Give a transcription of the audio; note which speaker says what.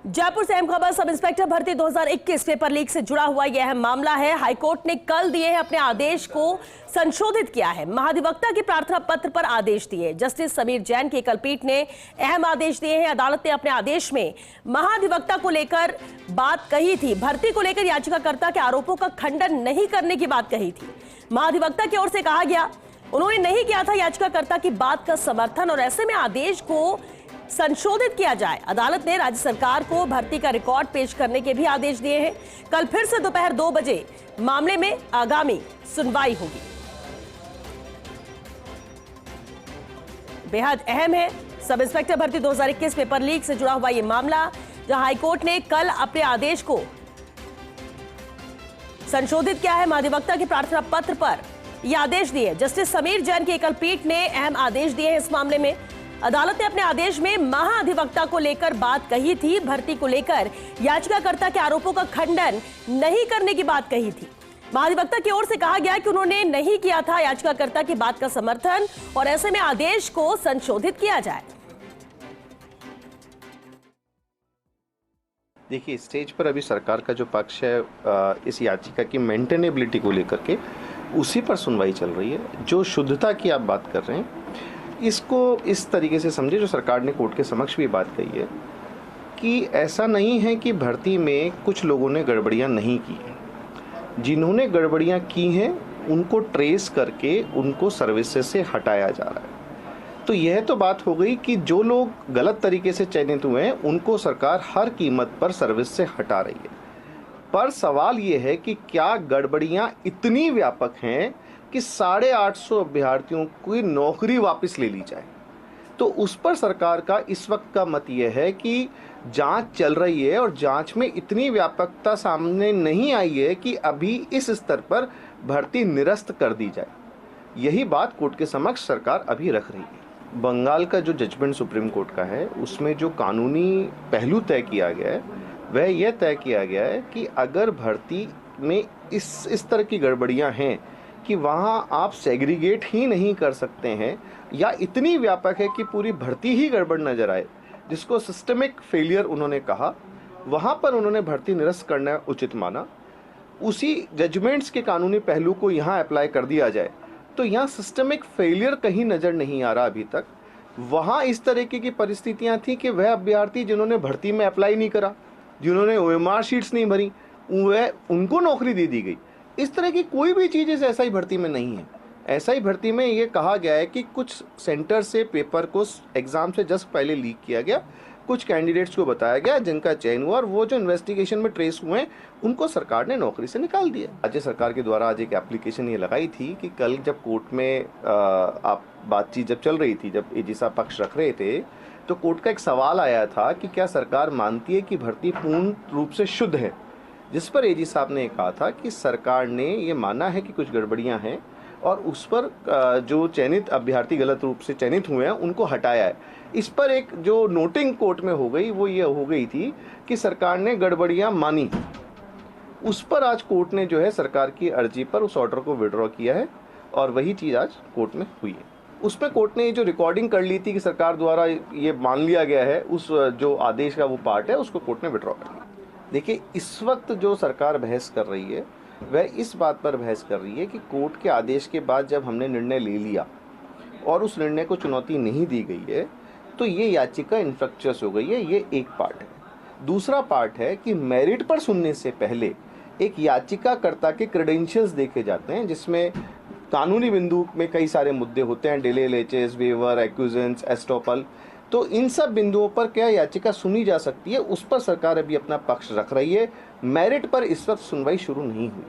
Speaker 1: जयपुर से अहम खबर सब इंस्पेक्टर भर्ती 2021 पेपर लीक से जुड़ा हुआ यह अहम मामला है। हाईकोर्ट ने कल दिए हैं अपने आदेश को संशोधित किया है। महाधिवक्ता के प्रार्थना पत्र पर आदेश दिए। जस्टिस समीर जैन की एकल पीठ ने अहम आदेश दिए हैं। अदालत ने अपने आदेश में महाधिवक्ता को लेकर बात कही थी। भर्ती को लेकर याचिकाकर्ता के आरोपों का खंडन नहीं करने की बात कही थी। महाधिवक्ता की ओर से कहा गया उन्होंने नहीं किया था याचिकाकर्ता की बात का समर्थन और ऐसे में आदेश को संशोधित किया जाए। अदालत ने राज्य सरकार को भर्ती का रिकॉर्ड पेश करने के भी आदेश दिए हैं। कल फिर से दोपहर 2 बजे मामले में आगामी सुनवाई होगी। बेहद अहम है सब इंस्पेक्टर भर्ती 2021 पेपर लीक से जुड़ा हुआ यह मामला, जहां हाईकोर्ट ने कल अपने आदेश को संशोधित किया है। महाधिवक्ता के प्रार्थना पत्र पर यह आदेश दिए। जस्टिस समीर जैन की एकल पीठ ने अहम आदेश दिए हैं। इस मामले में अदालत ने अपने आदेश में महाधिवक्ता को लेकर बात कही थी। भर्ती को लेकर याचिकाकर्ता के आरोपों का खंडन नहीं करने की बात कही थी। महाधिवक्ता की ओर से कहा गया कि उन्होंने नहीं किया था याचिकाकर्ता की बात का समर्थन और ऐसे में आदेश को संशोधित किया जाए।
Speaker 2: देखिए, स्टेज पर अभी सरकार का जो पक्ष है इस याचिका की मेंटेनेबिलिटी को लेकर के उसी पर सुनवाई चल रही है। जो शुद्धता की आप बात कर रहे हैं, इसको इस तरीके से समझे, जो सरकार ने कोर्ट के समक्ष भी बात कही है कि ऐसा नहीं है कि भर्ती में कुछ लोगों ने गड़बड़ियां नहीं की हैं। जिन्होंने गड़बड़ियां की हैं उनको ट्रेस करके उनको सर्विसेज से हटाया जा रहा है। तो यह तो बात हो गई कि जो लोग गलत तरीके से चयनित हुए हैं उनको सरकार हर कीमत पर सर्विस से हटा रही है। पर सवाल ये है कि क्या गड़बड़ियां इतनी व्यापक हैं कि 850 अभ्यर्थियों की नौकरी वापस ले ली जाए? तो उस पर सरकार का इस वक्त का मत यह है कि जांच चल रही है और जांच में इतनी व्यापकता सामने नहीं आई है कि अभी इस स्तर पर भर्ती निरस्त कर दी जाए। यही बात कोर्ट के समक्ष सरकार अभी रख रही है। बंगाल का जो जजमेंट सुप्रीम कोर्ट का है उसमें जो कानूनी पहलू तय किया गया है वह यह तय किया गया है कि अगर भर्ती में इस तरह की गड़बड़ियां हैं कि वहां आप सेग्रीगेट ही नहीं कर सकते हैं या इतनी व्यापक है कि पूरी भर्ती ही गड़बड़ नजर आए, जिसको सिस्टमिक फेलियर उन्होंने कहा, वहां पर उन्होंने भर्ती निरस्त करना उचित माना। उसी जजमेंट्स के कानूनी पहलू को यहां अप्लाई कर दिया जाए तो यहां सिस्टमिक फेलियर कहीं नजर नहीं आ रहा अभी तक। वहां इस तरीके की परिस्थितियां थी कि वह अभ्यर्थी जिन्होंने भर्ती में अप्लाई नहीं करा, जिन्होंने OMR शीट्स नहीं भरी, वह उनको नौकरी दे दी गई। इस तरह की कोई भी चीज़ इस SI भर्ती में नहीं है। SI भर्ती में ये कहा गया है कि कुछ सेंटर से पेपर को एग्ज़ाम से जस्ट पहले लीक किया गया, कुछ कैंडिडेट्स को बताया गया जिनका चयन हुआ और वो जो इन्वेस्टिगेशन में ट्रेस हुए हैं उनको सरकार ने नौकरी से निकाल दिया। राज्य सरकार के द्वारा आज एक एप्लीकेशन ये लगाई थी कि कल जब कोर्ट में आप बातचीत जब चल रही थी, जब AG साहब पक्ष रख रहे थे, तो कोर्ट का एक सवाल आया था कि क्या सरकार मानती है कि भर्ती पूर्ण रूप से शुद्ध है, जिस पर AG साहब ने कहा था कि सरकार ने ये माना है कि कुछ गड़बड़ियां हैं और उस पर जो चयनित अभ्यर्थी गलत रूप से चयनित हुए हैं उनको हटाया है। इस पर एक जो नोटिंग कोर्ट में हो गई वो ये हो गई थी कि सरकार ने गड़बड़ियां मानी। उस पर आज कोर्ट ने जो है सरकार की अर्जी पर उस ऑर्डर को विड्रॉ किया है और वही चीज़ आज कोर्ट में हुई है। उसमें कोर्ट ने जो रिकॉर्डिंग कर ली थी कि सरकार द्वारा ये मान लिया गया है, उस जो आदेश का वो पार्ट है उसको कोर्ट ने विड्रॉ कर लिया। देखिए, इस वक्त जो सरकार बहस कर रही है वह इस बात पर बहस कर रही है कि कोर्ट के आदेश के बाद जब हमने निर्णय ले लिया और उस निर्णय को चुनौती नहीं दी गई है तो ये याचिका इन्फ्रक्चुअस हो गई है। ये एक पार्ट है। दूसरा पार्ट है कि मेरिट पर सुनने से पहले एक याचिकाकर्ता के क्रेडेंशियल्स देखे जाते हैं, जिसमें कानूनी बिंदु में कई सारे मुद्दे होते हैं, डिले, लेचेस, वेवर, एक्यूजेंस, एस्टॉपल। तो इन सब बिंदुओं पर क्या याचिका सुनी जा सकती है, उस पर सरकार अभी अपना पक्ष रख रही है। मेरिट पर इस वक्त सुनवाई शुरू नहीं हुई।